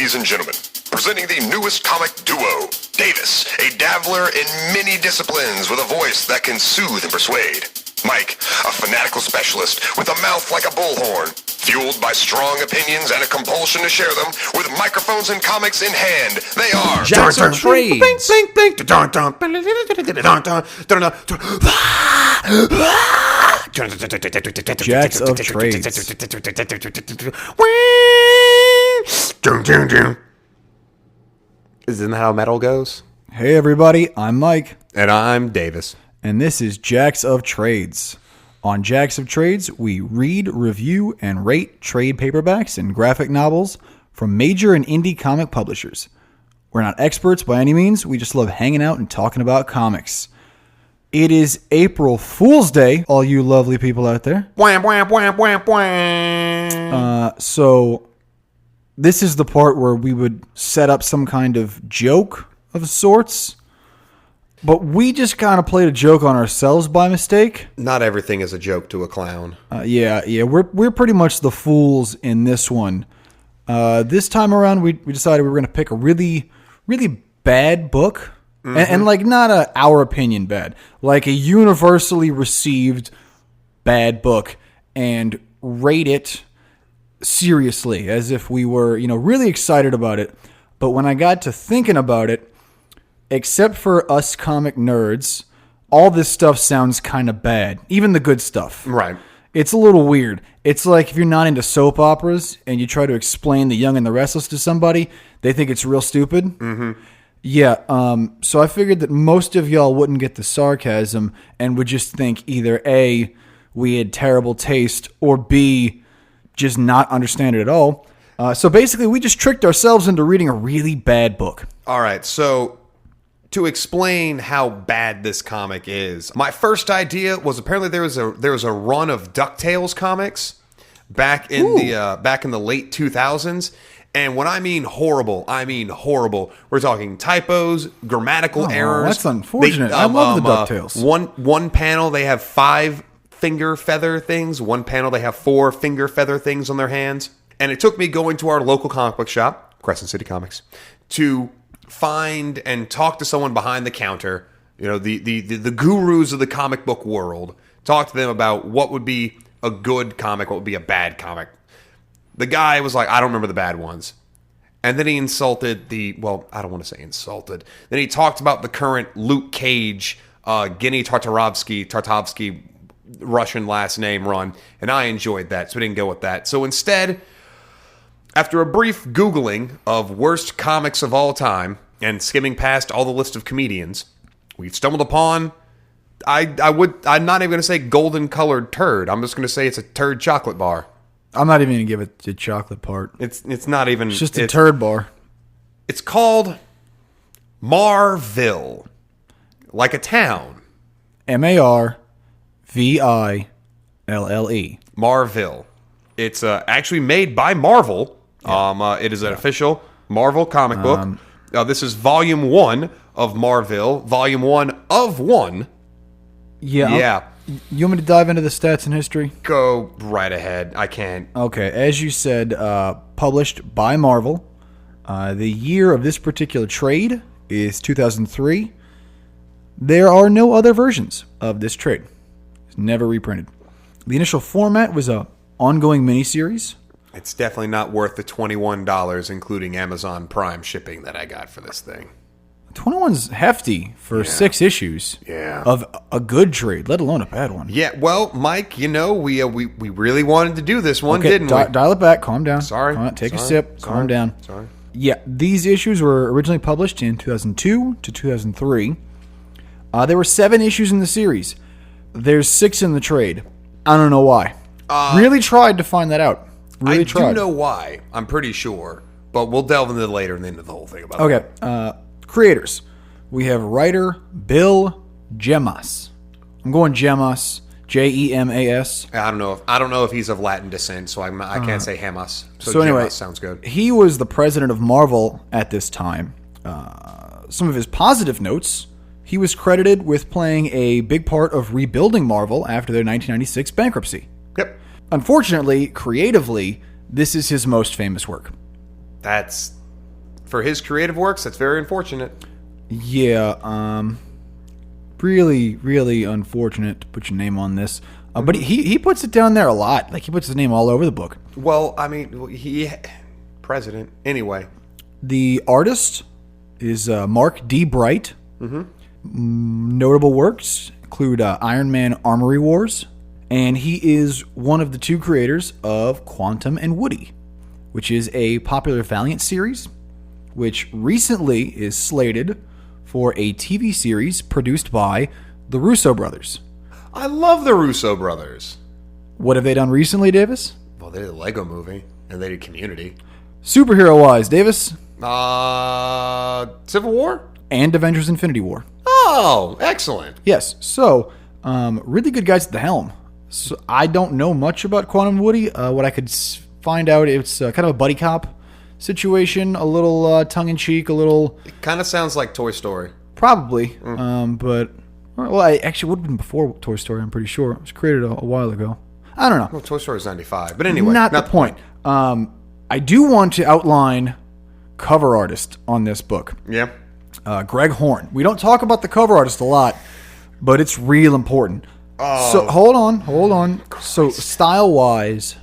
Ladies and gentlemen, presenting the newest comic duo, Davis, a dabbler in many disciplines with a voice that can soothe and persuade. Mike, a fanatical specialist with a mouth like a bullhorn, fueled by strong opinions and a compulsion to share them. With microphones and comics in hand, they are Jacks of Trades. Jacks of Trades. Isn't that how metal goes? Hey everybody, I'm Mike. And I'm Davis. And this is Jacks of Trades. On Jacks of Trades, we read, review, and rate trade paperbacks and graphic novels from major and indie comic publishers. We're not experts by any means, we just love hanging out and talking about comics. It is April Fool's Day, all you lovely people out there. So, this is the part where we would set up some kind of joke of sorts. But we just kind of played a joke on ourselves by mistake. Not everything is a joke to a clown. Yeah. We're pretty much the fools in this one. This time around, we decided we were going to pick a really, really bad book. Mm-hmm. And like, not our opinion bad. Like a universally received bad book. And rate it seriously, as if we were, really excited about it. But when I got to thinking about it, except for us comic nerds, all this stuff sounds kind of bad. Even the good stuff. Right. It's a little weird. It's like if you're not into soap operas and you try to explain The Young and the Restless to somebody, they think it's real stupid. Mm-hmm. Yeah, so I figured that most of y'all wouldn't get the sarcasm and would just think either A, we had terrible taste, or B, just not understand it at all. So basically, we just tricked ourselves into reading a really bad book. All right, so to explain how bad this comic is, my first idea was apparently there was a run of DuckTales comics back in the late 2000s, and when I mean horrible, I mean horrible. We're talking typos, grammatical errors. That's unfortunate. I love the DuckTales. One panel they have 5 finger feather things. One panel they have 4 finger feather things on their hands. And it took me going to our local comic book shop, Crescent City Comics, to find and talk to someone behind the counter, the gurus of the comic book world, talk to them about what would be a good comic, what would be a bad comic. The guy was like, I don't remember the bad ones. And then he insulted I don't want to say insulted. Then he talked about the current Luke Cage, Guinea Tartarovsky, Russian last name run, and I enjoyed that, so we didn't go with that. So instead, after a brief Googling of worst comics of all time and skimming past all the list of comedians, we've stumbled upon, I'm not even going to say golden colored turd. I'm just going to say it's a turd chocolate bar. I'm not even going to give it the chocolate part. It's not even. It's just a turd bar. It's called Marville, like a town. Marville. Marville. It's actually made by Marvel. Yeah. It is an official Marvel comic book. This is Volume 1 of Marville. Volume 1 of 1. Yeah. You want me to dive into the stats and history? Go right ahead. I can't. Okay. As you said, published by Marvel. The year of this particular trade is 2003. There are no other versions of this trade. It's never reprinted. The initial format was a ongoing miniseries. It's definitely not worth the $21, including Amazon Prime shipping that I got for this thing. 21's hefty for 6 issues of a good trade, let alone a bad one. Yeah, well, Mike, we really wanted to do this one, didn't we? Dial it back. Calm down. Sorry. Take a sip. Calm down. Sorry. Yeah, these issues were originally published in 2002 to 2003. There were 7 issues in the series. There's 6 in the trade. I don't know why. Really tried to find that out. I do know why. I'm pretty sure. But we'll delve into it later and into the whole thing about it. Okay. Creators. We have writer Bill Gemas. I'm going Gemas. Jemas. I don't know if he's of Latin descent, so I can't say Hamas. So anyway, Gemas sounds good. He was the president of Marvel at this time. Some of his positive notes. He was credited with playing a big part of rebuilding Marvel after their 1996 bankruptcy. Yep. Unfortunately, creatively, this is his most famous work. That's for his creative works, that's very unfortunate. Yeah, really, really unfortunate to put your name on this. But he puts it down there a lot. Like, he puts his name all over the book. Well, I mean, he... President. Anyway. The artist is Mark D. Bright. Notable works include Iron Man Armory Wars. And he is one of the two creators of Quantum and Woody, which is a popular Valiant series, which recently is slated for a TV series produced by the Russo brothers. I love the Russo brothers. What have they done recently, Davis? Well, they did the Lego movie, and they did Community. Superhero-wise, Davis? Civil War? And Avengers Infinity War. Oh, excellent. Yes, so, really good guys at the helm. So I don't know much about Quantum Woody. What I could find out, it's kind of a buddy cop situation, a little tongue-in-cheek, a little... It kind of sounds like Toy Story. Probably, but... Well, I actually would have been before Toy Story, I'm pretty sure. It was created a while ago. I don't know. Well, Toy Story is 95, but anyway. Not the point. I do want to outline cover artist on this book. Yeah. Greg Horn. We don't talk about the cover artist a lot, but it's real important. So hold on. Christ. So style-wise,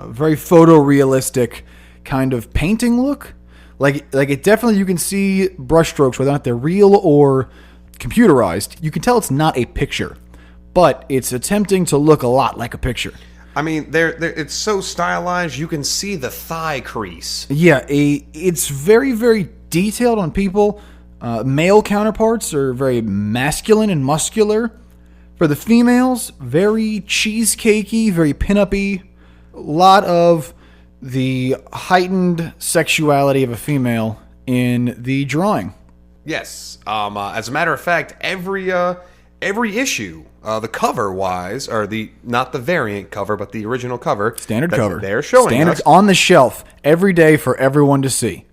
very photorealistic kind of painting look. Like it definitely, you can see brushstrokes, whether or not they're real or computerized. You can tell it's not a picture, but it's attempting to look a lot like a picture. I mean, it's so stylized, you can see the thigh crease. Yeah, it's very, very detailed on people. Male counterparts are very masculine and muscular. For the females, very cheesecakey, very pin-up-y. A lot of the heightened sexuality of a female in the drawing. Yes. As a matter of fact, every issue, the cover-wise, or not the variant cover, but the original cover. Standard cover. They're showing Standard us. On the shelf every day for everyone to see.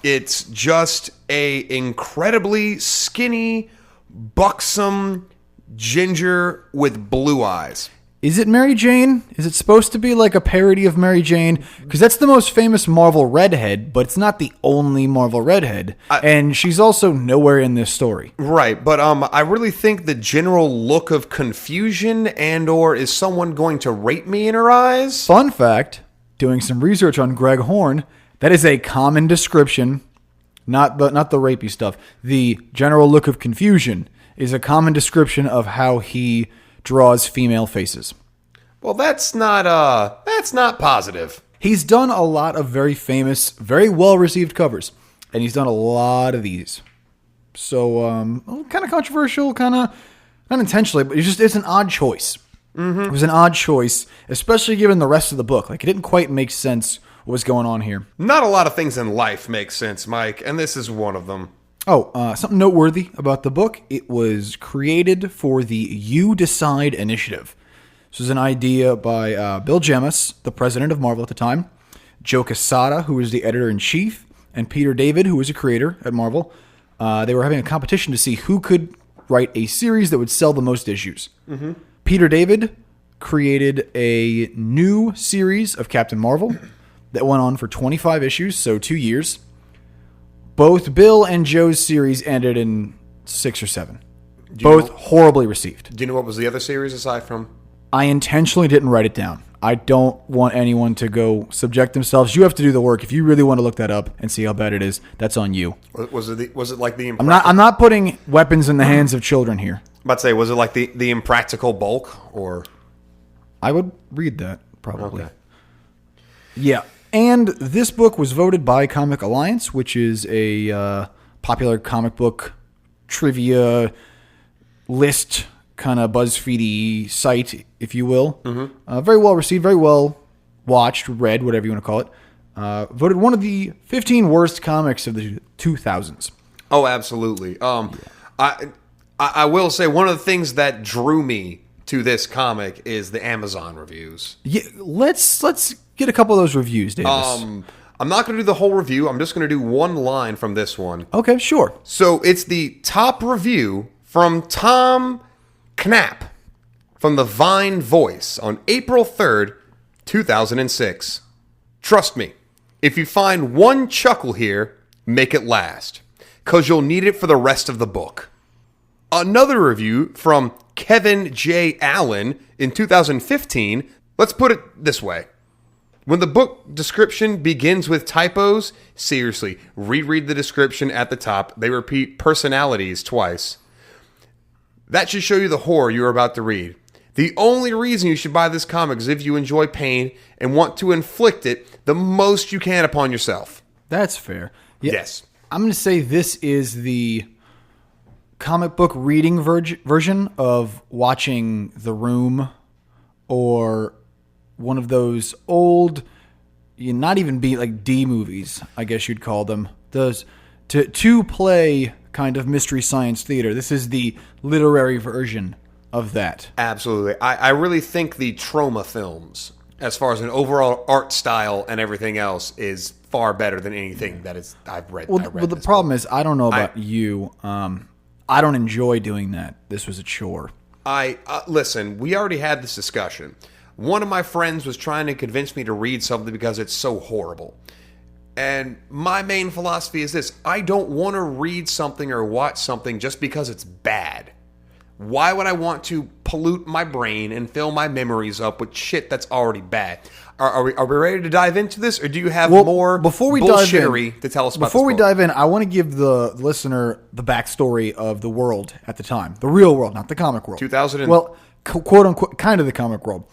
It's just a incredibly skinny, buxom ginger with blue eyes. Is it Mary Jane? Is it supposed to be like a parody of Mary Jane? Because that's the most famous Marvel redhead, but it's not the only Marvel redhead. And she's also nowhere in this story. Right, but I really think the general look of confusion and/or is someone going to rape me in her eyes? Fun fact, doing some research on Greg Horn, that is a common description, not the rapey stuff. The general look of confusion is a common description of how he draws female faces. Well, that's not positive. He's done a lot of very famous, very well-received covers, and he's done a lot of these. So, kind of controversial, kind of not intentionally, but it's an odd choice. It was an odd choice, especially given the rest of the book. Like, it didn't quite make sense what was going on here. Not a lot of things in life make sense, Mike, and this is one of them. Something noteworthy about the book, it was created for the You Decide initiative. This was an idea by Bill Jemas, the president of Marvel at the time, Joe Quesada, who was the editor-in-chief, and Peter David, who was a creator at Marvel. They were having a competition to see who could write a series that would sell the most issues. Peter David created a new series of Captain Marvel that went on for 25 issues, so 2 years. Both Bill and Joe's series ended in 6 or 7. Both horribly received. Do you know what was the other series aside from? I intentionally didn't write it down. I don't want anyone to go subject themselves. You have to do the work. If you really want to look that up and see how bad it is, that's on you. Was it like the? I'm not putting weapons in the hands of children here. I'm about to say, was it like the Impractical Bulk or? I would read that probably. Okay. Yeah. And this book was voted by Comic Alliance, which is a popular comic book trivia list, kind of BuzzFeedy site, if you will. Very well received, very well watched, read, whatever you want to call it. Voted one of the 15 worst comics of the 2000s. Oh, absolutely. I will say one of the things that drew me to this comic is the Amazon reviews. Yeah, let's get a couple of those reviews, Davis. I'm not going to do the whole review. I'm just going to do one line from this one. Okay, sure. So it's the top review from Tom Knapp from the Vine Voice on April 3rd, 2006. Trust me, if you find one chuckle here, make it last, because you'll need it for the rest of the book. Another review from Kevin J. Allen in 2015. Let's put it this way. When the book description begins with typos, seriously, reread the description at the top. They repeat personalities twice. That should show you the horror you're about to read. The only reason you should buy this comic is if you enjoy pain and want to inflict it the most you can upon yourself. That's fair. Yeah, Yes. I'm going to say this is the comic book reading version of watching The Room or one of those old, not even B, like D movies, I guess you'd call them. Those to play kind of mystery science theater. This is the literary version of that. Absolutely. I really think the Trauma films, as far as an overall art style and everything else, is far better than anything that is I've read. Well, the problem is, I don't know about you. I don't enjoy doing that. This was a chore. Listen, we already had this discussion. One of my friends was trying to convince me to read something because it's so horrible. And my main philosophy is this. I don't want to read something or watch something just because it's bad. Why would I want to pollute my brain and fill my memories up with shit that's already bad? Are we ready to dive into this, or do you have more bullshittery to tell us about this Before we book? dive in, I want to give the listener the backstory of the world at the time. The real world, not the comic world. 2000 Well, quote unquote, kind of the comic world.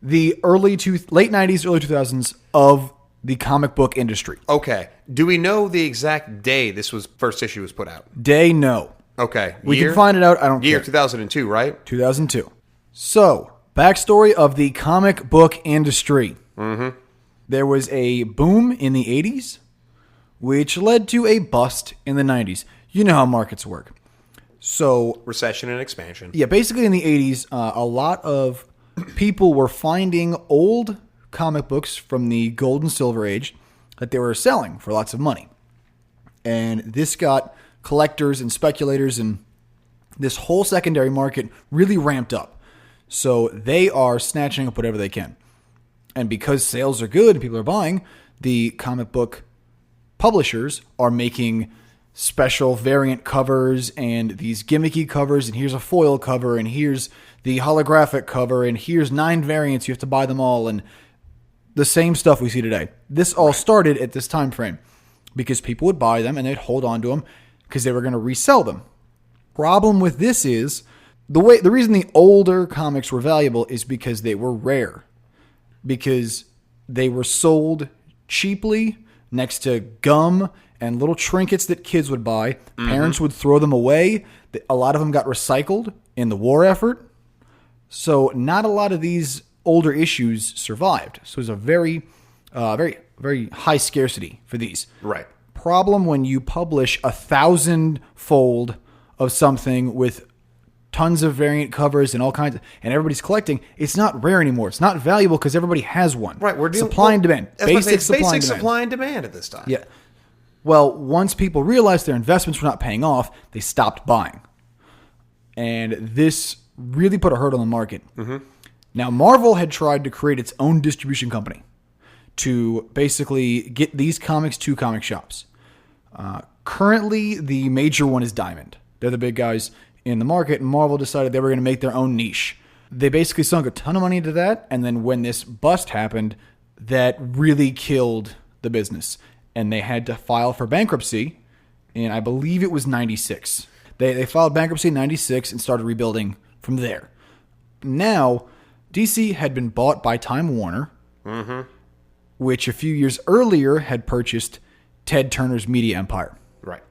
The late 90s, early 2000s of the comic book industry. Okay. Do we know the exact day first issue was put out? Day, no. Okay. We can find it out. I don't Year care. 2002, right? 2002. So, backstory of the comic book industry. Mm-hmm. There was a boom in the 80s, which led to a bust in the 90s. You know how markets work. So, Recession and expansion. yeah, basically in the 80s, a lot of people were finding old comic books from the gold and silver age that they were selling for lots of money. And this got collectors and speculators and this whole secondary market really ramped up. So they are snatching up whatever they can. And because sales are good and people are buying, the comic book publishers are making special variant covers and these gimmicky covers, and here's a foil cover, and here's the holographic cover, and here's 9 variants, you have to buy them all, and the same stuff we see today. This all started at this time frame because people would buy them and they'd hold on to them because they were going to resell them. Problem with this is the reason the older comics were valuable is because they were rare, because they were sold cheaply next to gum and little trinkets that kids would buy. Parents would throw them away. A lot of them got recycled in the war effort. So not a lot of these older issues survived. So it was a very, very high scarcity for these. Right. Problem when you publish 1,000-fold of something with tons of variant covers and all kinds of, and everybody's collecting, it's not rare anymore. It's not valuable because everybody has one. Right. We're dealing supply and demand. Basic supply and demand at this time. Yeah. Well, once people realized their investments were not paying off, they stopped buying. And this really put a hurt on the market. Mm-hmm. Now, Marvel had tried to create its own distribution company to basically get these comics to comic shops. Currently, the major one is Diamond. They're the big guys in the market, and Marvel decided they were going to make their own niche. They basically sunk a ton of money into that, and then when this bust happened, that really killed the business. And they had to file for bankruptcy, and I believe it was 96. They filed bankruptcy in 96 and started rebuilding from there. Now, DC had been bought by Time Warner, which a few years earlier had purchased Ted Turner's media empire. Right.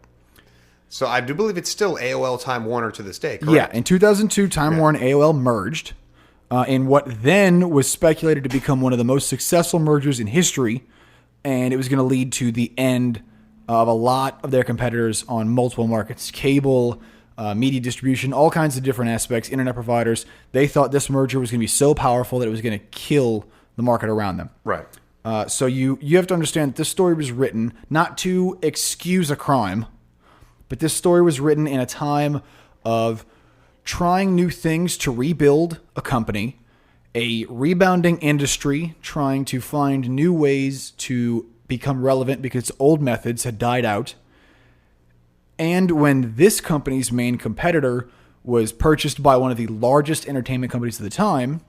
So I do believe it's still AOL Time Warner to this day, correct? Yeah, in 2002, Time Warner and AOL merged in what then was speculated to become one of the most successful mergers in history, and it was going to lead to the end of a lot of their competitors on multiple markets, cable, media distribution, all kinds of different aspects, internet providers. They thought this merger was going to be so powerful that it was going to kill the market around them. Right. So you have to understand that this story was written not to excuse a crime, but this story was written in a time of trying new things to rebuild a company, a rebounding industry trying to find new ways to become relevant because old methods had died out, And when this company's main competitor was purchased by one of the largest entertainment companies at the time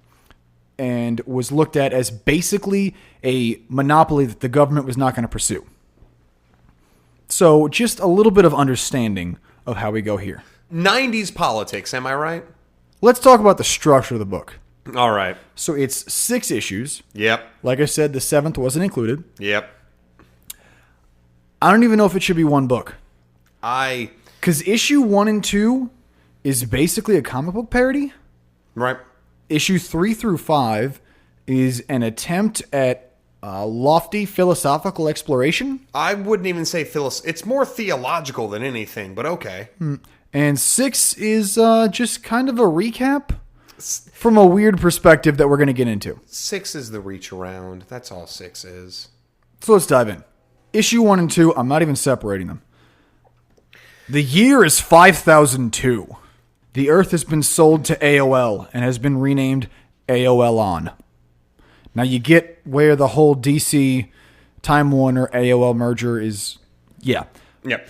and was looked at as basically a monopoly that the government was not going to pursue. So just a little bit of understanding of how we go here. 90s politics, am I right? Let's talk about the structure of the book. All right. So it's 6 issues. Yep. Like I said, the 7th wasn't included. Yep. I don't even know if it should be one book. I... Because issue 1 and 2 is basically a comic book parody. Right. Issue 3 through 5 is an attempt at lofty philosophical exploration. I wouldn't even say it's more theological than anything, but okay. And 6 is just kind of a recap from a weird perspective that we're going to get into. 6 is the reach around. That's all 6 is. So let's dive in. Issue 1 and 2, I'm not even separating them. The year is 5002. The Earth has been sold to AOL and has been renamed AOL On. Now you get where the whole DC Time Warner AOL merger is. Yeah. Yep.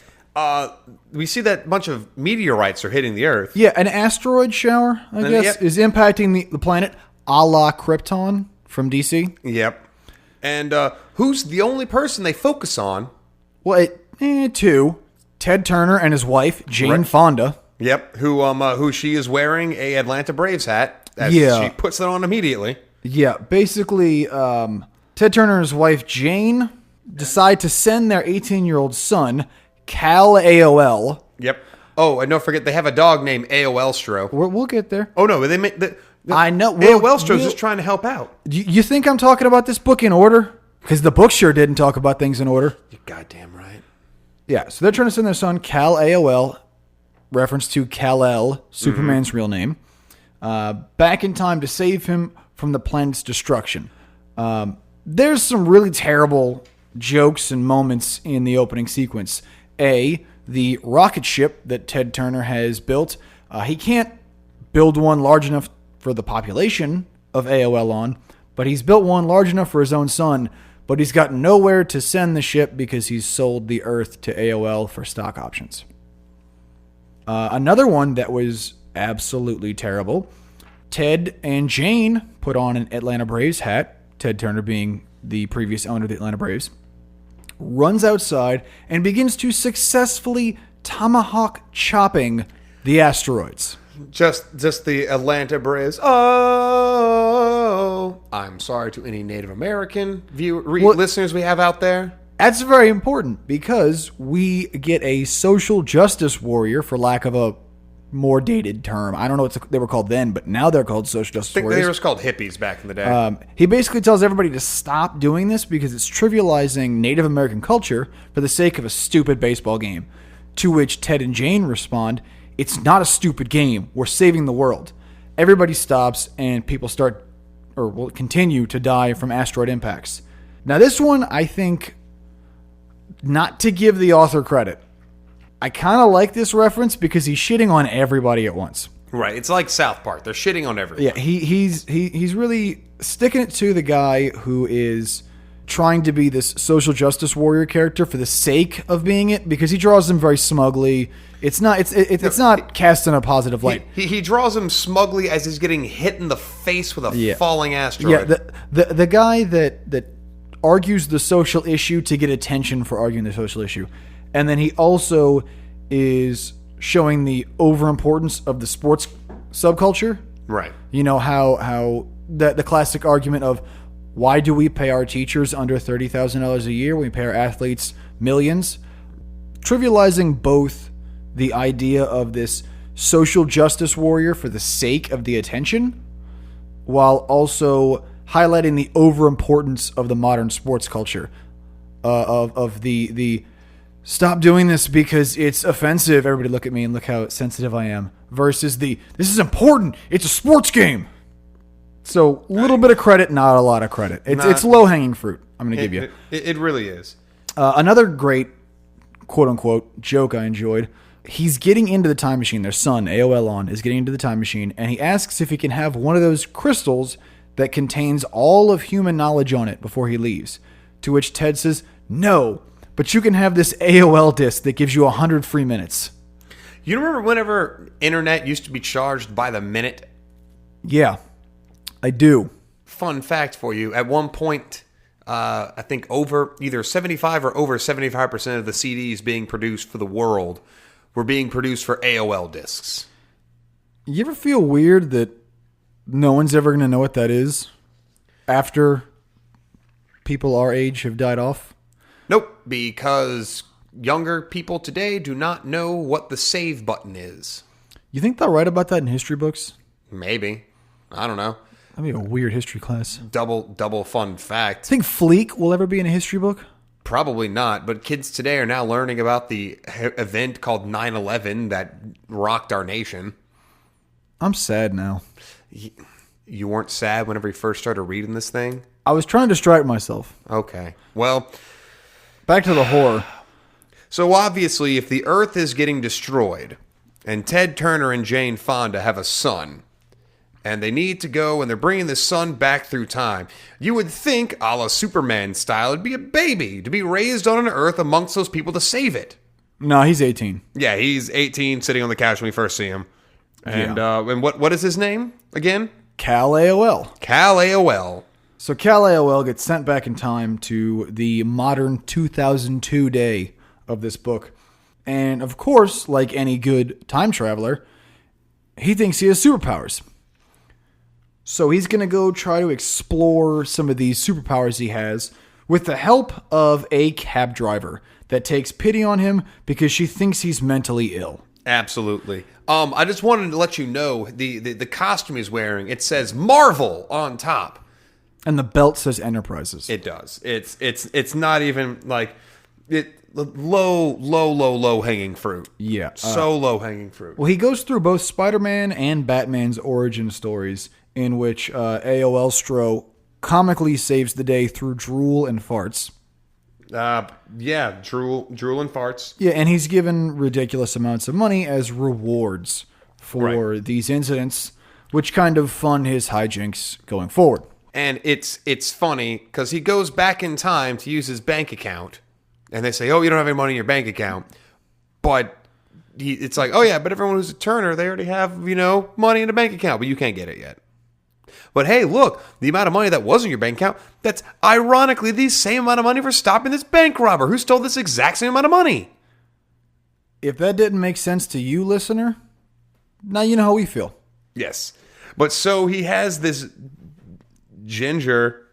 We see that bunch of meteorites are hitting the Earth. Yeah, an asteroid shower, I guess, yep. is impacting the planet, a la Krypton from DC. Yep. And who's the only person they focus on? Well, 2. Ted Turner and his wife, Jane Right. Fonda. Yep. Who she is wearing a Atlanta Braves hat. As Yeah. She puts it on immediately. Yeah, basically, Ted Turner and his wife, Jane, decide to send their 18-year-old son, Cal AOL. Yep. Oh, and don't forget, they have a dog named AOL Stro. We'll get there. Oh, no. They make I know. AOL Stro's just trying to help out. You think I'm talking about this book in order? Because the book sure didn't talk about things in order. You're goddamn right. Yeah, so they're trying to send their son, Cal AOL, reference to Kal-El, Superman's real name, back in time to save him from the planet's destruction. There's some really terrible jokes and moments in the opening sequence. The rocket ship that Ted Turner has built, he can't build one large enough for the population of AOL On, but he's built one large enough for his own son, but he's got nowhere to send the ship because he's sold the Earth to AOL for stock options. Another one that was absolutely terrible. Ted and Jane put on an Atlanta Braves hat, Ted Turner being the previous owner of the Atlanta Braves, runs outside and begins to successfully tomahawk chopping the asteroids. Just the Atlanta Braves. Oh, I'm sorry to any Native American listeners we have out there. That's very important because we get a social justice warrior, for lack of a more dated term. I don't know what they were called then, but now they're called social justice I think warriors. they were called hippies back in the day. He basically tells everybody to stop doing this because it's trivializing Native American culture for the sake of a stupid baseball game. To which Ted and Jane respond, "It's not a stupid game. We're saving the world." Everybody stops and people start, or will continue to die from asteroid impacts. Now this one, I think, not to give the author credit, I kind of like this reference because he's shitting on everybody at once. Right. It's like South Park. They're shitting on everyone. Yeah, he's really sticking it to the guy who is trying to be this social justice warrior character for the sake of being it, because he draws them very smugly. It's not cast in a positive light. He draws him smugly as he's getting hit in the face with a falling asteroid. Yeah, the guy that argues the social issue to get attention for arguing the social issue. And then he also is showing the overimportance of the sports subculture. Right. You know, how the classic argument of, why do we pay our teachers under $30,000 a year when we pay our athletes millions? Trivializing both the idea of this social justice warrior for the sake of the attention, while also highlighting the overimportance of the modern sports culture, of the stop doing this because it's offensive. Everybody look at me and look how sensitive I am. Versus this is important. It's a sports game. So a little bit of credit, not a lot of credit. It's low-hanging fruit, I'm going to give you. It really is. Another great, quote-unquote, joke I enjoyed. He's getting into the time machine. Their son, AOL On, is getting into the time machine, and he asks if he can have one of those crystals that contains all of human knowledge on it before he leaves. To which Ted says, no, but you can have this AOL disc that gives you 100 free minutes. You remember whenever internet used to be charged by the minute? Yeah, I do. Fun fact for you. At one point, I think over either 75 or over 75% of the CDs being produced for the world were being produced for AOL discs. You ever feel weird that no one's ever going to know what that is after people our age have died off? Nope, because younger people today do not know what the save button is. You think they'll write about that in history books? Maybe. I don't know. That'd be a weird history class. Double fun fact. Think Fleek will ever be in a history book? Probably not, but kids today are now learning about the event called 9/11 that rocked our nation. I'm sad now. You weren't sad whenever you first started reading this thing? I was trying to distract myself. Okay. Well, back to the horror. So obviously, if the Earth is getting destroyed, and Ted Turner and Jane Fonda have a son, and they need to go and they're bringing the son back through time, you would think, a la Superman style, it'd be a baby to be raised on an Earth amongst those people to save it. No, he's 18. Yeah, he's 18, sitting on the couch when we first see him. And and what is his name again? Cal AOL. Cal AOL. So Cal AOL gets sent back in time to the modern 2002 day of this book. And of course, like any good time traveler, he thinks he has superpowers. So he's going to go try to explore some of these superpowers he has with the help of a cab driver that takes pity on him because she thinks he's mentally ill. Absolutely. I just wanted to let you know the costume he's wearing, it says Marville on top. And the belt says Enterprises. It does. It's not even like low hanging fruit. Yeah. So low hanging fruit. Well, he goes through both Spider-Man and Batman's origin stories in which AOL Stro comically saves the day through drool and farts. Yeah, drool and farts. Yeah, and he's given ridiculous amounts of money as rewards for these incidents, which kind of fund his hijinks going forward. And it's funny because he goes back in time to use his bank account, and they say, "Oh, you don't have any money in your bank account," but it's like, "Oh yeah, but everyone who's a Turner, they already have money in a bank account, but you can't get it yet." But hey, look, the amount of money that was in your bank account, that's ironically the same amount of money for stopping this bank robber who stole this exact same amount of money. If that didn't make sense to you, listener, now you know how we feel. Yes. But so he has this ginger,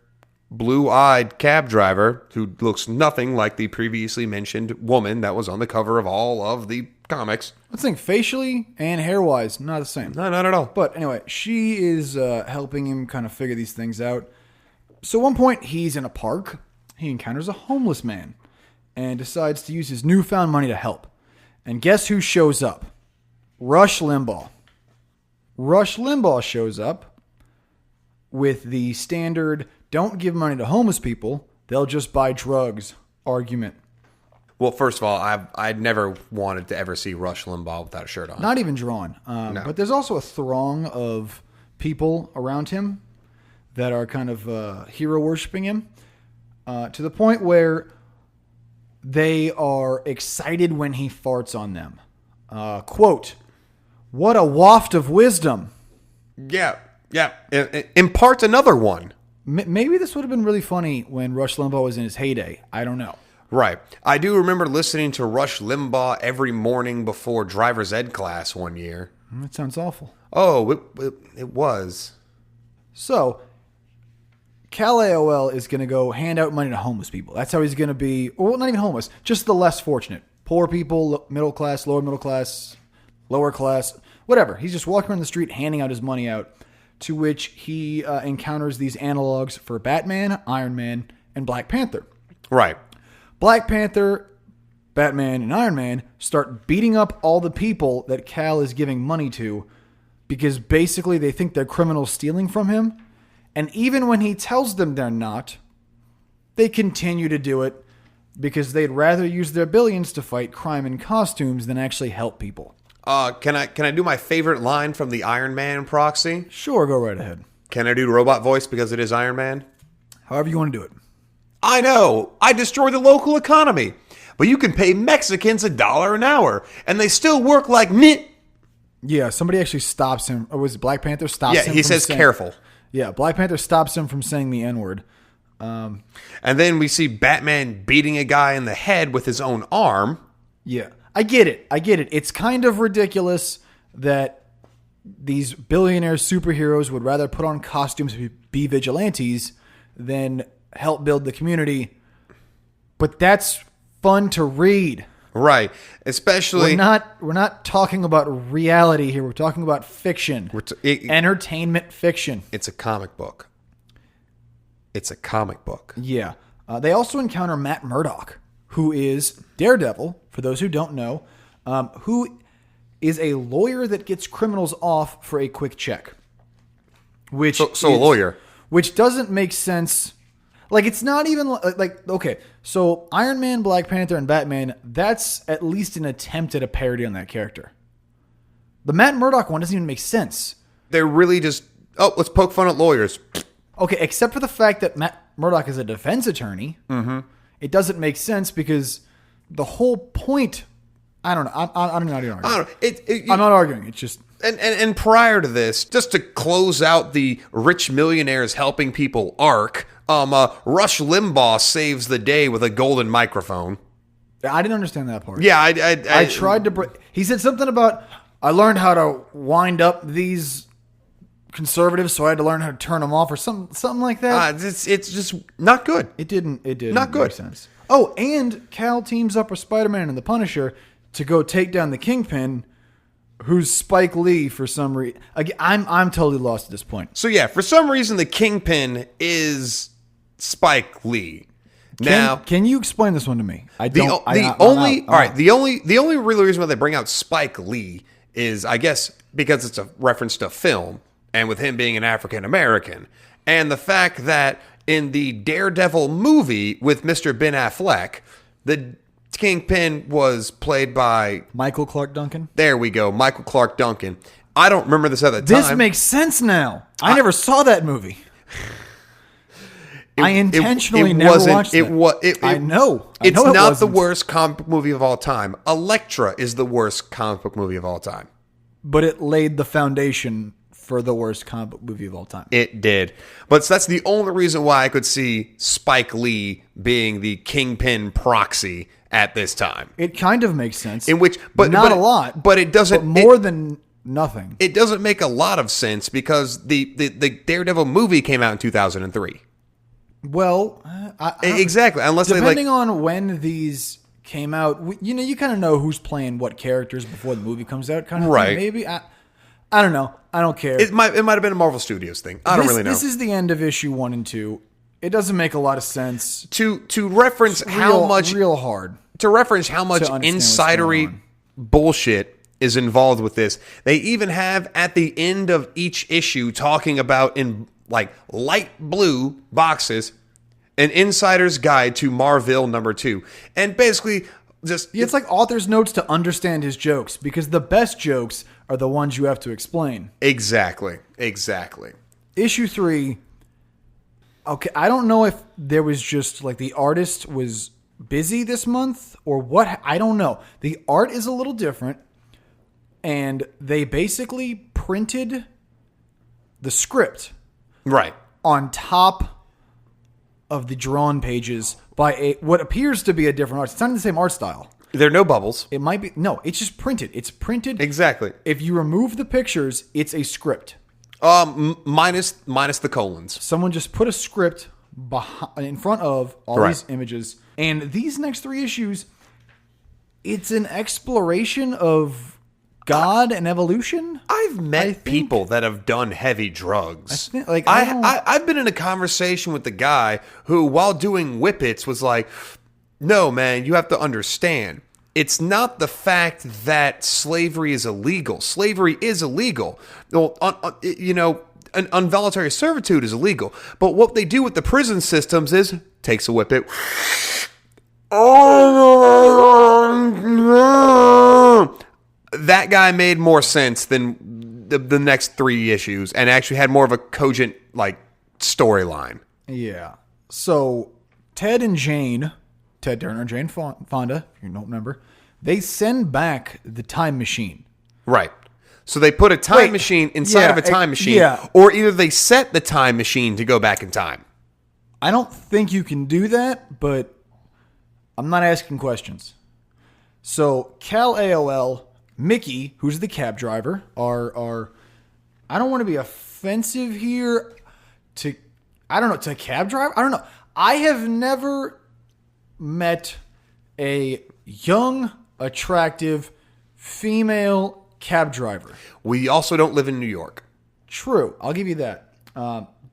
blue-eyed cab driver who looks nothing like the previously mentioned woman that was on the cover of all of the comics. Let's think facially and hair-wise, not the same. No, not at all. But anyway, she is helping him kind of figure these things out. So at one point, he's in a park. He encounters a homeless man and decides to use his newfound money to help. And guess who shows up? Rush Limbaugh. Rush Limbaugh shows up with the standard, don't give money to homeless people, they'll just buy drugs argument. Well, first of all, I'd never wanted to ever see Rush Limbaugh without a shirt on. Not even drawn. No. But there's also a throng of people around him that are kind of hero worshiping him to the point where they are excited when he farts on them. Quote, "What a waft of wisdom." Yeah. Impart another one. Maybe this would have been really funny when Rush Limbaugh was in his heyday. I don't know. Right. I do remember listening to Rush Limbaugh every morning before driver's ed class one year. That sounds awful. Oh, it was. So, Cal AOL is going to go hand out money to homeless people. That's how he's going to be, well, not even homeless, just the less fortunate. Poor people, middle class, lower class, whatever. He's just walking around the street handing out his money out, to which he encounters these analogs for Batman, Iron Man, and Black Panther. Right. Black Panther, Batman, and Iron Man start beating up all the people that Cal is giving money to because basically they think they're criminals stealing from him. And even when he tells them they're not, they continue to do it because they'd rather use their billions to fight crime in costumes than actually help people. Can I do my favorite line from the Iron Man proxy? Sure, go right ahead. Can I do robot voice because it is Iron Man? However you want to do it. I know. I destroy the local economy. but you can pay Mexicans $1 an hour, and they still work like nit. Yeah, somebody actually stops him. Or was it Black Panther stops him? Yeah, he says careful. Yeah, Black Panther stops him from saying the N-word. And then we see Batman beating a guy in the head with his own arm. Yeah, I get it. It's kind of ridiculous that these billionaire superheroes would rather put on costumes to be vigilantes than help build the community. But that's fun to read. Right. Especially we're not talking about reality here. We're talking about fiction. Entertainment fiction. It's a comic book. It's a comic book. Yeah. They also encounter Matt Murdock, who is Daredevil, for those who don't know, who is a lawyer that gets criminals off for a quick check. So a lawyer. Which doesn't make sense. Like, it's not even like, okay, so Iron Man, Black Panther, and Batman, that's at least an attempt at a parody on that character. The Matt Murdock one doesn't even make sense. They're really just, let's poke fun at lawyers. Okay, except for the fact that Matt Murdock is a defense attorney. Mm-hmm. It doesn't make sense because the whole point, I don't know. I'm not even arguing. I'm not arguing. It's just... And prior to this, just to close out the rich millionaires helping people arc, Rush Limbaugh saves the day with a golden microphone. I didn't understand that part. Yeah, I tried to... He said something about, I learned how to wind up these conservatives, so I had to learn how to turn them off or something like that. It's just not good. It didn't not good. Make sense. Oh, and Cal teams up with Spider-Man and the Punisher to go take down the Kingpin, who's Spike Lee for some reason. I'm totally lost at this point. So yeah, for some reason the Kingpin is Spike Lee. Now, can you explain this one to me? The only real reason why they bring out Spike Lee is, I guess, because it's a reference to film, and with him being an African American, and the fact that in the Daredevil movie with Mr. Ben Affleck, the Kingpin was played by Michael Clark Duncan. There we go, Michael Clark Duncan. I don't remember this at the time. This makes sense now. I never saw that movie. I intentionally never watched it. I know. It's not the worst comic book movie of all time. Elektra is the worst comic book movie of all time. But it laid the foundation for the worst comic book movie of all time. It did. But that's the only reason why I could see Spike Lee being the Kingpin proxy at this time. It kind of makes sense. But not a lot. But it doesn't. But more than nothing. It doesn't make a lot of sense because the Daredevil movie came out in 2003. Well, exactly. Unless depending on when these came out, you kind of know who's playing what characters before the movie comes out. Kind of right? Thing. Maybe I don't know. I don't care. It might have been a Marvel Studios thing. I don't really know. This is the end of issue 1 and 2. It doesn't make a lot of sense to reference how much insidery bullshit is involved with this. They even have at the end of each issue talking about in like light blue boxes an insider's guide to Marville #2, and basically just it's like author's notes to understand his jokes, because the best jokes are the ones you have to explain. Exactly. Issue 3. Okay, I don't know if there was just like the artist was busy this month or what. I don't know. The art is a little different, and they basically printed the script right on top of the drawn pages by what appears to be a different artist. It's not in the same art style. There are no bubbles. It might be. No, it's just printed. It's printed. Exactly. If you remove the pictures, it's a script. Minus the colons. Someone just put a script in front of all these images. And these next 3 issues, it's an exploration of God and evolution. I've met people that have done heavy drugs. I've been in a conversation with the guy who, while doing whippets, was like, no, man, you have to understand. It's not the fact that slavery is illegal. Slavery is illegal. Well, an involuntary servitude is illegal. But what they do with the prison systems is takes a whippet. That guy made more sense than the next 3 issues, and actually had more of a cogent like storyline. Yeah. So Ted and Jane Ted Turner and Jane Fonda, if you don't remember, they send back the time machine. Right. So they put a time machine inside of a time machine, or either they set the time machine to go back in time. I don't think you can do that, but I'm not asking questions. So Cal Mickey, who's the cab driver, are I don't want to be offensive here to a cab driver? I don't know. I have never met a young, attractive, female cab driver. We also don't live in New York. True. I'll give you that.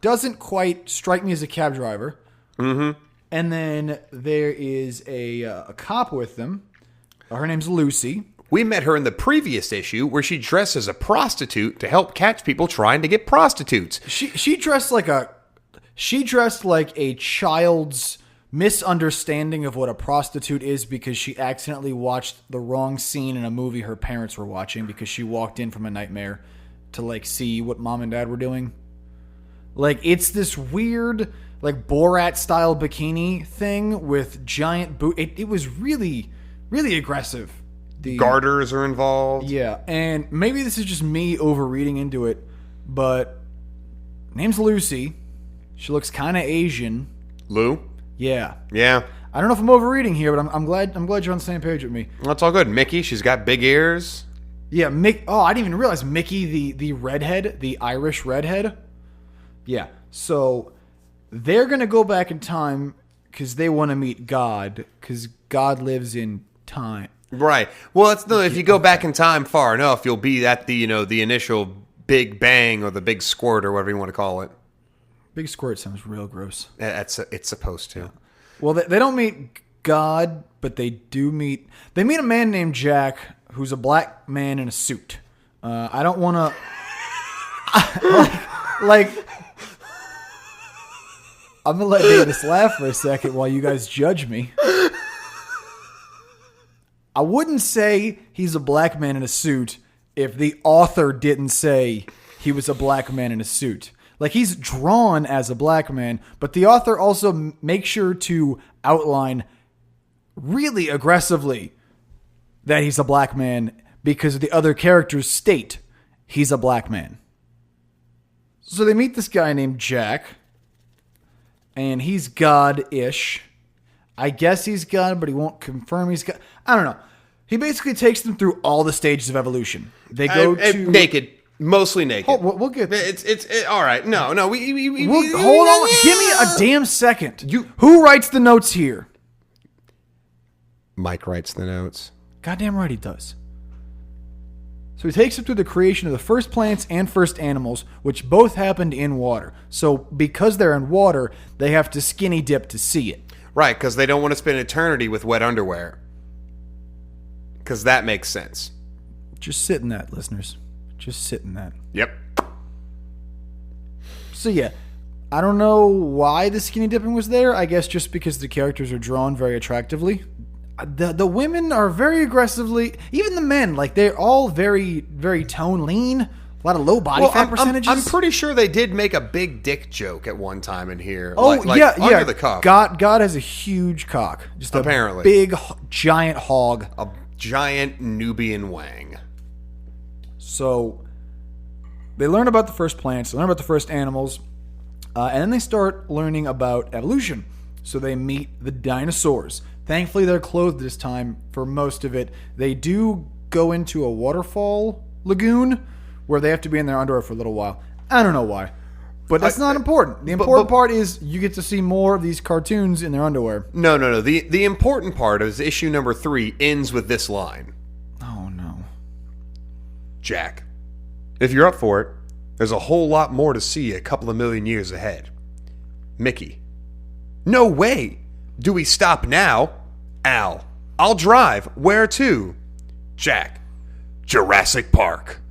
Doesn't quite strike me as a cab driver. Mm-hmm. And then there is a cop with them. Her name's Lucy. We met her in the previous issue where she dressed as a prostitute to help catch people trying to get prostitutes. She dressed like a child's misunderstanding of what a prostitute is because she accidentally watched the wrong scene in a movie her parents were watching because she walked in from a nightmare to like see what mom and dad were doing. Like it's this weird like Borat style bikini thing with giant boot. It was really, really aggressive. The garters are involved. Yeah, and maybe this is just me overreading into it, but name's Lucy. She looks kind of Asian. Lou? Yeah. Yeah. I don't know if I'm overreading here, but I'm glad you're on the same page with me. That's all good. Mickey, she's got big ears. Yeah, I didn't even realize Mickey, the redhead, the Irish redhead. Yeah. So they're going to go back in time because they want to meet God, because God lives in time. Right. Well, if you go back in time far enough, you'll be at the initial Big Bang or the Big Squirt or whatever you want to call it. Big Squirt sounds real gross. It's supposed to. Well, they don't meet God, but they meet a man named Jack who's a black man in a suit. I don't want to like I'm gonna let Davis laugh for a second while you guys judge me. I wouldn't say he's a black man in a suit if the author didn't say he was a black man in a suit. Like, he's drawn as a black man, but the author also makes sure to outline really aggressively that he's a black man because the other characters state he's a black man. So they meet this guy named Jack, and he's God-ish. I guess he's God, but he won't confirm he's God. I don't know. He basically takes them through all the stages of evolution. They go to naked, mostly naked. Oh, we'll get there. It's all right. No, hold on. Give me a damn second. Who writes the notes here? Mike writes the notes. Goddamn right he does. So he takes them through the creation of the first plants and first animals, which both happened in water. So because they're in water, they have to skinny dip to see it. Right, because they don't want to spend eternity with wet underwear. Because that makes sense. Just sit in that, listeners. Just sit in that. Yep. So yeah, I don't know why the skinny dipping was there. I guess just because the characters are drawn very attractively. The women are very aggressively, even the men, like they're all very, very tone lean. A lot of low body fat percentages. I'm pretty sure they did make a big dick joke at one time in here. Oh, yeah. Under the cuff. God has a huge cock. Just apparently. A big, giant hog. A giant Nubian wang. So they learn about the first plants, they learn about the first animals, and then they start learning about evolution. So they meet the dinosaurs. Thankfully, they're clothed this time for most of it. They do go into a waterfall lagoon where they have to be in their underwear for a little while. I don't know why. But that's not important. The important part is you get to see more of these cartoons in their underwear. No. The important part is issue number 3 ends with this line. Oh, no. Jack, if you're up for it, there's a whole lot more to see a couple of million years ahead. Mickey, no way. Do we stop now? Al, I'll drive. Where to? Jack, Jurassic Park.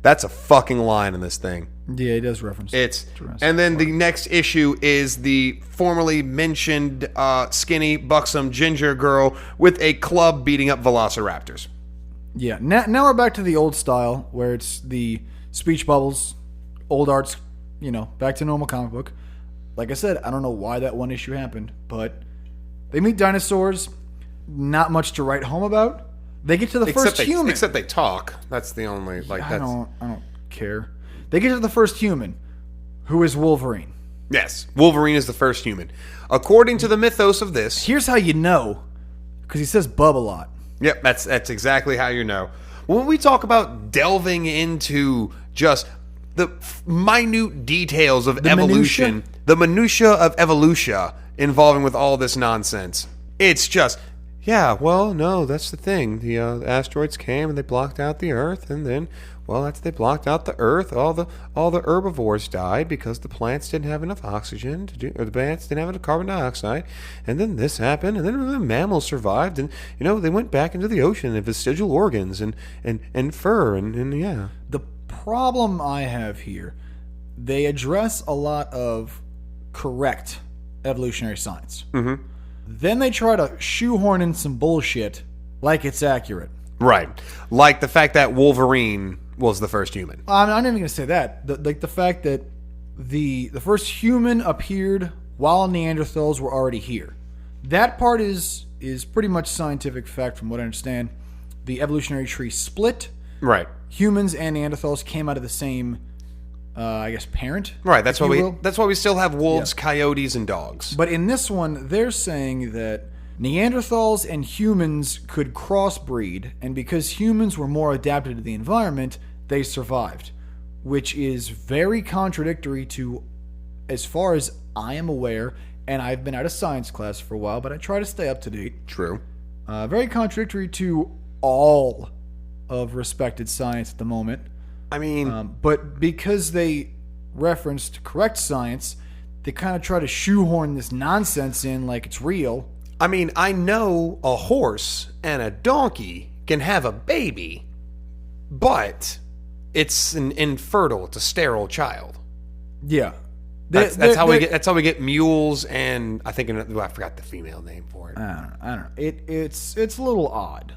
That's a fucking line in this thing. Yeah, it does reference Jurassic and then Park. The next issue is the formerly mentioned skinny, buxom ginger girl with a club beating up velociraptors. Yeah, now we're back to the old style where it's the speech bubbles, old arts, back to normal comic book. Like I said, I don't know why that one issue happened, but They meet dinosaurs. Not much to write home about. They get to the first human. Except they talk. That's the only I don't care. They get to the first human, who is Wolverine. Yes, Wolverine is the first human. According to the mythos of this... Here's how you know, because he says bub a lot. Yep, that's exactly how you know. When we talk about delving into just the minute details of evolution, the minutia of evolution involving with all this nonsense, it's just... Yeah, well, no, that's the thing. The asteroids came and they blocked out the Earth, and then, well, after they blocked out the Earth, all the herbivores died because the plants didn't have enough oxygen or the plants didn't have enough carbon dioxide, and then this happened, and then the mammals survived, and they went back into the ocean and vestigial organs and fur and yeah. The problem I have here, they address a lot of correct evolutionary science. Mm-hmm. Then they try to shoehorn in some bullshit like it's accurate. Right. Like the fact that Wolverine was the first human. I'm not even going to say that. The fact that the first human appeared while Neanderthals were already here. That part is pretty much scientific fact from what I understand. The evolutionary tree split. Right. Humans and Neanderthals came out of the same... I guess parent. Right, that's why we still have wolves, coyotes, and dogs. But in this one, they're saying that Neanderthals and humans could crossbreed, and because humans were more adapted to the environment, they survived, which is very contradictory to, as far as I am aware, and I've been out of science class for a while, but I try to stay up to date. True. Very contradictory to all of respected science at the moment. I mean... but because they referenced correct science, they kind of try to shoehorn this nonsense in like it's real. I mean, I know a horse and a donkey can have a baby, but it's an infertile, it's a sterile child. Yeah. That's how we get mules and I think I forgot the female name for it. I don't know. It's a little odd.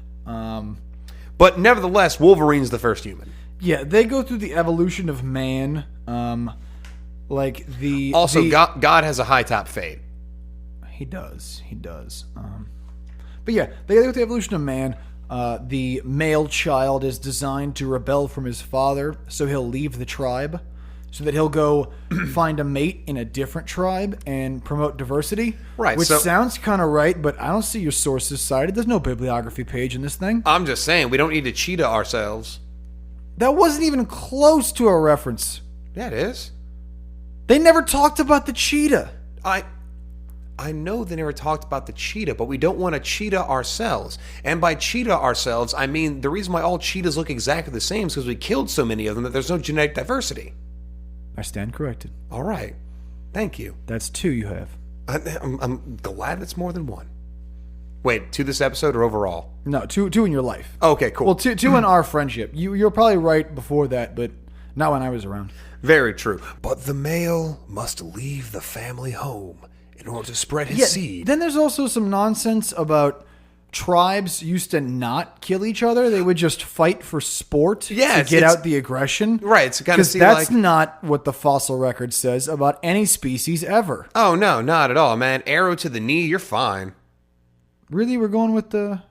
But nevertheless, Wolverine's the first human. Yeah, they go through the evolution of man. God has a high top fade. He does. But yeah, they go through the evolution of man. The male child is designed to rebel from his father, so he'll leave the tribe, so that he'll go find a mate in a different tribe and promote diversity. Right. Which sounds kind of right, but I don't see your sources cited. There's no bibliography page in this thing. I'm just saying, we don't need to cheetah ourselves. That wasn't even close to a reference. Yeah, it is. They never talked about the cheetah. I know they never talked about the cheetah, but we don't want to cheetah ourselves. And by cheetah ourselves, I mean the reason why all cheetahs look exactly the same is because we killed so many of them that there's no genetic diversity. I stand corrected. All right. Thank you. That's 2 you have. I'm glad it's more than 1. Wait, 2 this episode or overall? No, 2 in your life. Okay, cool. Well, 2 in our friendship. You're probably right before that, but not when I was around. Very true. But the male must leave the family home in order to spread his seed. Then there's also some nonsense about tribes used to not kill each other. They would just fight for sport to get out the aggression. Right. It's kind of that's not what the fossil record says about any species ever. Oh, no, not at all, man. Arrow to the knee, you're fine. Really? We're going with the...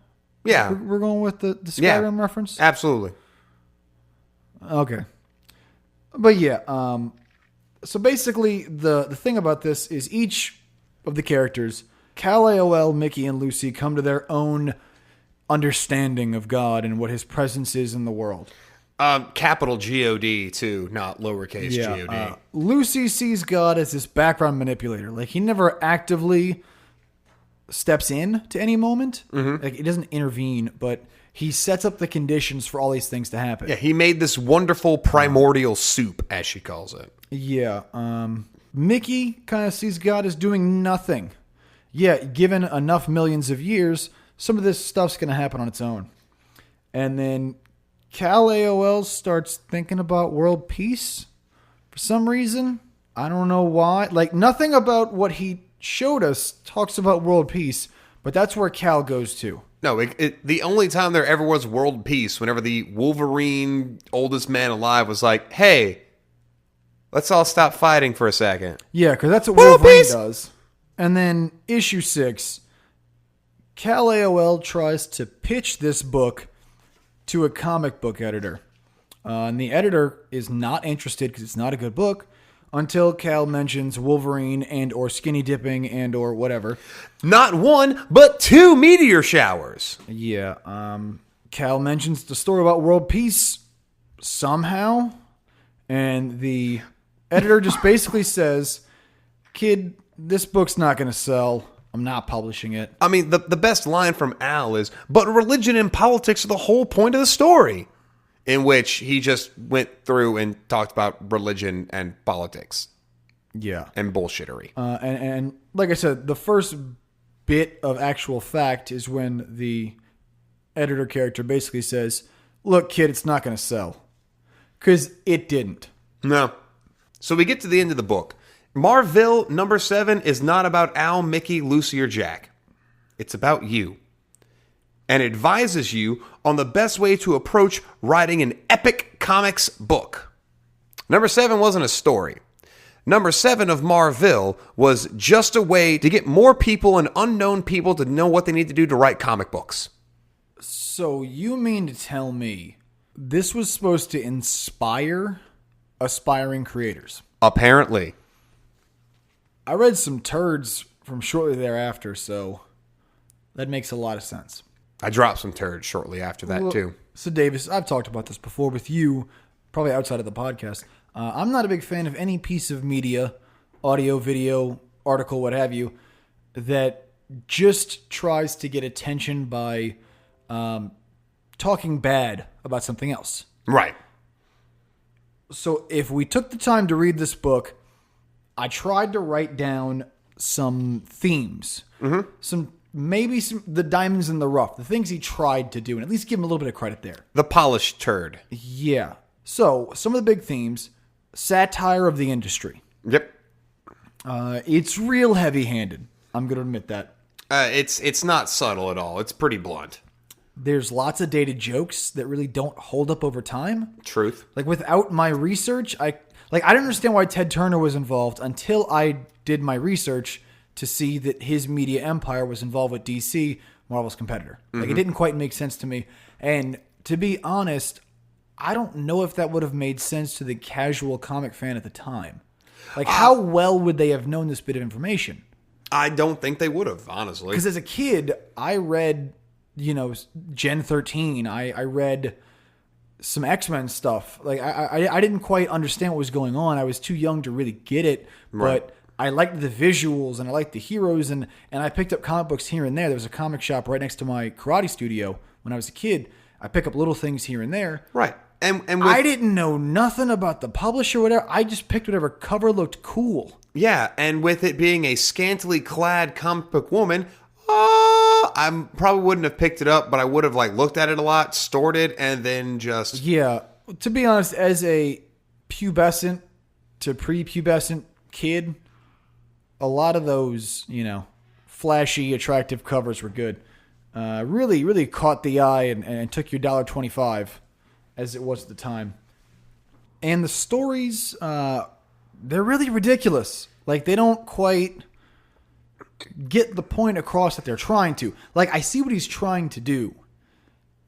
Yeah. We're going with the Skyrim reference? Absolutely. Okay. But yeah, so basically the thing about this is each of the characters, Callais, OL, Mickey, and Lucy, come to their own understanding of God and what his presence is in the world. Capital G-O-D, too, not lowercase G-O-D. Lucy sees God as this background manipulator. Like, he never actively steps in to any moment. Mm-hmm. Like, he doesn't intervene, but he sets up the conditions for all these things to happen. Yeah, he made this wonderful primordial soup, as she calls it. Yeah. Mickey kind of sees God as doing nothing. Yeah, given enough millions of years, some of this stuff's going to happen on its own. And then Callais OL starts thinking about world peace for some reason. I don't know why. Like, nothing about what he showed us talks about world peace, but that's where Cal goes to. No, the only time there ever was world peace, whenever the Wolverine oldest man alive was like, hey, let's all stop fighting for a second. Yeah, because that's what Wolverine does. And then issue 6, Callais tries to pitch this book to a comic book editor. And the editor is not interested because it's not a good book until Cal mentions Wolverine and or skinny dipping and or whatever. Not one, but 2 meteor showers. Yeah. Cal mentions the story about world peace somehow. And the editor just basically says, kid, this book's not going to sell. I'm not publishing it. I mean, the best line from Al is, but religion and politics are the whole point of the story. In which he just went through and talked about religion and politics. Yeah. And bullshittery. And like I said, the first bit of actual fact is when the editor character basically says, look, kid, it's not going to sell. Because it didn't. No. So we get to the end of the book. Marville number 7 is not about Al, Mickey, Lucy, or Jack. It's about you. And advises you on the best way to approach writing an epic comics book. Number 7 wasn't a story. Number 7 of Marville was just a way to get more people and unknown people to know what they need to do to write comic books. So you mean to tell me this was supposed to inspire aspiring creators? Apparently. I read some turds from shortly thereafter, so that makes a lot of sense. I dropped some turds shortly after that, too. So, Davis, I've talked about this before with you, probably outside of the podcast. I'm not a big fan of any piece of media, audio, video, article, what have you, that just tries to get attention by talking bad about something else. Right. So, if we took the time to read this book, I tried to write down some themes, maybe the diamonds in the rough, the things he tried to do, and at least give him a little bit of credit there. The polished turd. Yeah. So, some of the big themes, satire of the industry. Yep. It's real heavy-handed. I'm going to admit that. It's not subtle at all. It's pretty blunt. There's lots of dated jokes that really don't hold up over time. Truth. Like, without my research, I didn't understand why Ted Turner was involved until I did my research to see that his media empire was involved with DC, Marvel's competitor. Like, it didn't quite make sense to me. And to be honest, I don't know if that would have made sense to the casual comic fan at the time. Like, how well would they have known this bit of information? I don't think they would have, honestly. Because as a kid, I read, Gen 13. I read some X-Men stuff. Like, I didn't quite understand what was going on. I was too young to really get it. Right. But I liked the visuals and I liked the heroes. And I picked up comic books here and there. There was a comic shop right next to my karate studio when I was a kid. I pick up little things here and there. Right. And I didn't know nothing about the publisher or whatever. I just picked whatever cover looked cool. Yeah, and with it being a scantily clad comic book woman, I probably wouldn't have picked it up, but I would have looked at it a lot, stored it, and then just... Yeah. To be honest, as a pubescent to prepubescent kid, a lot of those, flashy, attractive covers were good. Really, really caught the eye and took your $1.25 as it was at the time. And the stories, they're really ridiculous. Like, they don't quite get the point across that they're trying to. Like, I see what he's trying to do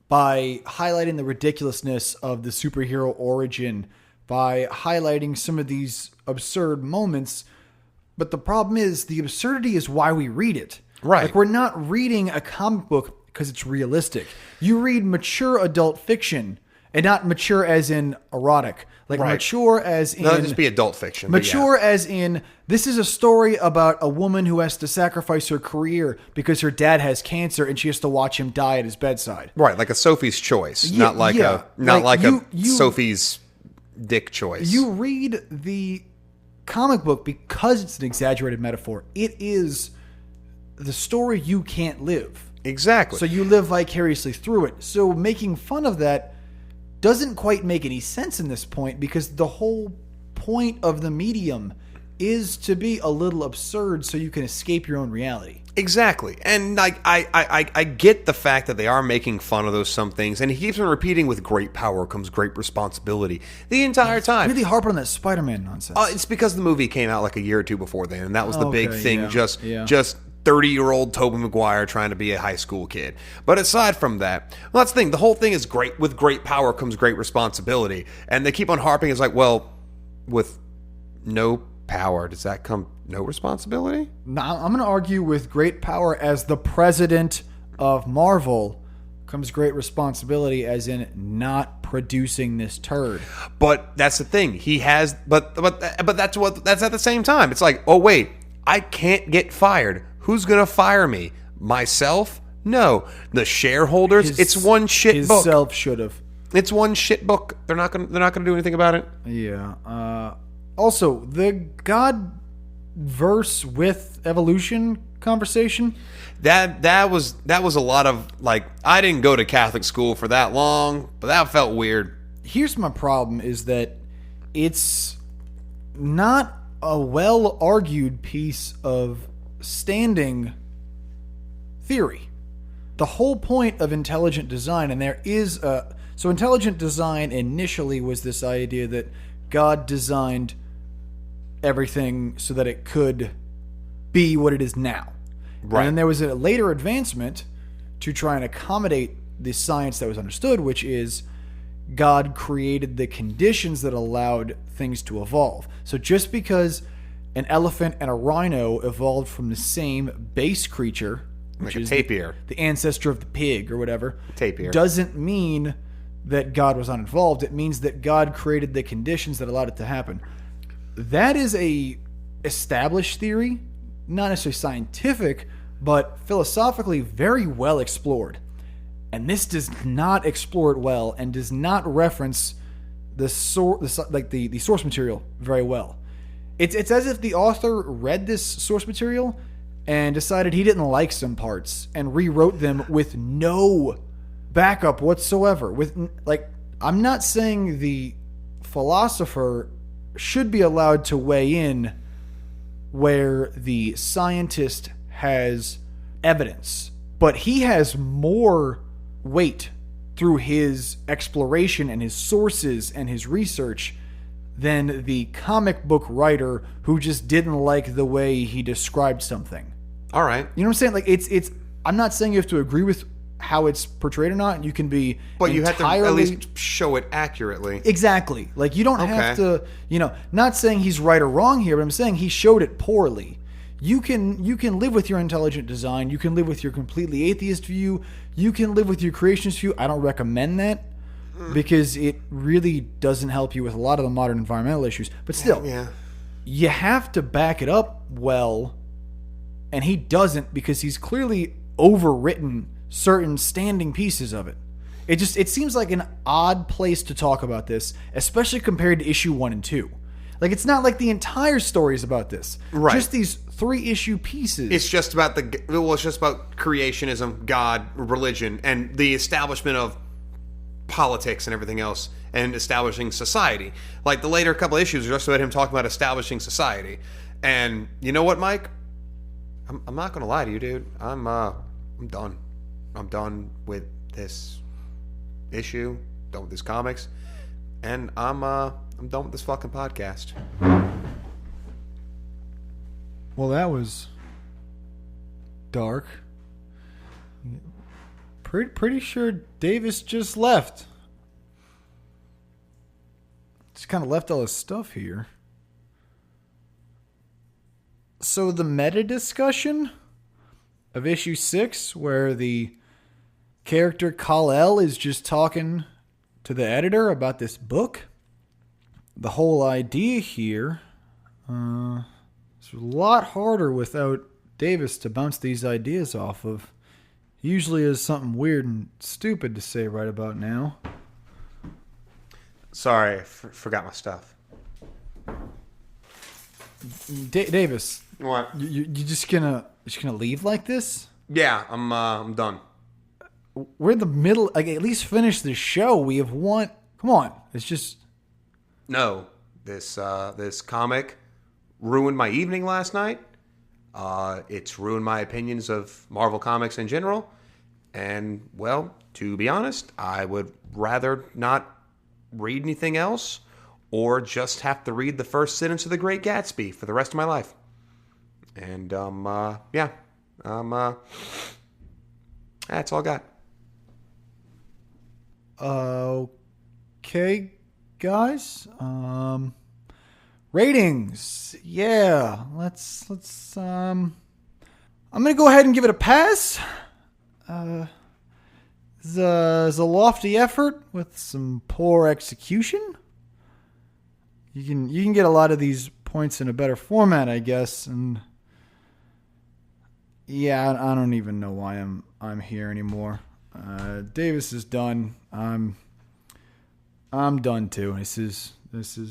by highlighting the ridiculousness of the superhero origin, by highlighting some of these absurd moments. But the problem is, the absurdity is why we read it. Right. Like, we're not reading a comic book because it's realistic. You read mature adult fiction, and not mature as in erotic. Like, right. Mature as in... No, just be adult fiction. Mature as in, this is a story about a woman who has to sacrifice her career because her dad has cancer and she has to watch him die at his bedside. Right, like a Sophie's Choice. Yeah, not like yeah. a Sophie's Dick Choice. You read the comic book because it's an exaggerated metaphor. It is the story you can't live. Exactly. So you live vicariously through it. So making fun of that doesn't quite make any sense in this point, because the whole point of the medium is to be a little absurd so you can escape your own reality. Exactly. And I get the fact that they are making fun of some things, and he keeps on repeating, with great power comes great responsibility the entire time. Really harping on that Spider-Man nonsense. It's because the movie came out like a year or two before then, and that was the big thing. Yeah, Just 30-year-old Tobey Maguire trying to be a high school kid. But aside from that, well, that's the thing. The whole thing is great. With great power comes great responsibility. And they keep on harping. It's like, well, with no power, does that come no responsibility? Now, I'm going to argue with great power as the president of Marvel comes great responsibility, as in not producing this turd. But that's the thing. He has, but that's at the same time. It's like, oh wait, I can't get fired. Who's gonna fire me? Myself? No. The shareholders. It's one shit book. Himself should have. It's one shit book. They're not gonna do anything about it. Yeah. Also, the God verse with evolution conversation. That was a lot of, like, I didn't go to Catholic school for that long, but that felt weird. Here's my problem: is that it's not a well-argued piece of standing theory. The whole point of intelligent design, and there is so intelligent design initially was this idea that God designed everything so that it could be what it is now. Right. And then there was a later advancement to try and accommodate the science that was understood, which is God created the conditions that allowed things to evolve. So just because an elephant and a rhino evolved from the same base creature, which Like a is tapir. the ancestor of the pig or whatever, Tapir. doesn't mean that God was uninvolved. It means that God created the conditions that allowed it to happen. That is a established theory, not necessarily scientific, but philosophically very well explored. And this does not explore it well and does not reference the source material very well. It's as if the author read this source material and decided he didn't like some parts and rewrote them with no backup whatsoever. I'm not saying the philosopher should be allowed to weigh in where the scientist has evidence, but he has more weight through his exploration and his sources and his research than the comic book writer who just didn't like the way he described something. All right. You know what I'm saying? Like it's I'm not saying you have to agree with how it's portrayed or not. You can be But you have to at entirely- least show it accurately. Exactly. Like, you don't have to, not saying he's right or wrong here, but I'm saying he showed it poorly. You can live with your intelligent design. You can live with your completely atheist view. You can live with your creationist view. I don't recommend that because it really doesn't help you with a lot of the modern environmental issues. But still, Yeah. you have to back it up well, and he doesn't because he's clearly overwritten certain standing pieces of it. It seems like an odd place to talk about this, especially compared to issue 1 and 2. Like, it's not like the entire story is about this. Right. Just these 3-issue pieces. It's just about it's just about creationism, God, religion, and the establishment of politics and everything else, and establishing society. Like, the later couple issues are just about him talking about establishing society. And you know what, Mike? I'm not gonna lie to you, dude. I'm done. I'm done with this issue. Done with this comics, and I'm done with this fucking podcast. Well, that was dark. Pretty sure Davis just left. Just kind of left all his stuff here. So the meta discussion of issue 6, where the character Callais is just talking to the editor about this book. The whole idea here, it's a lot harder without Davis to bounce these ideas off of. He usually has something weird and stupid to say right about now. Sorry, I forgot my stuff. Davis, What? you just gonna leave like this? Yeah, I'm done. We're in the middle. Like, at least finish the show. We have one. Come on, it's just. No, this comic ruined my evening last night. It's ruined my opinions of Marvel Comics in general. And, well, to be honest, I would rather not read anything else or just have to read the first sentence of The Great Gatsby for the rest of my life. And, yeah, That's all I got. Okay, guys. Ratings. Yeah, let's. I'm gonna go ahead and give it a pass. It's a lofty effort with some poor execution. You can get a lot of these points in a better format, I guess, and yeah, I don't even know why I'm here anymore. Davis is done. I'm done too. This is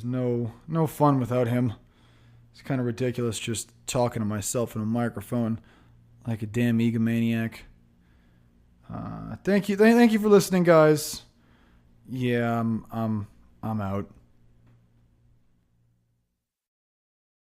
no fun without him. It's kind of ridiculous just talking to myself in a microphone like a damn egomaniac. Thank you for listening, guys. Yeah, I'm out.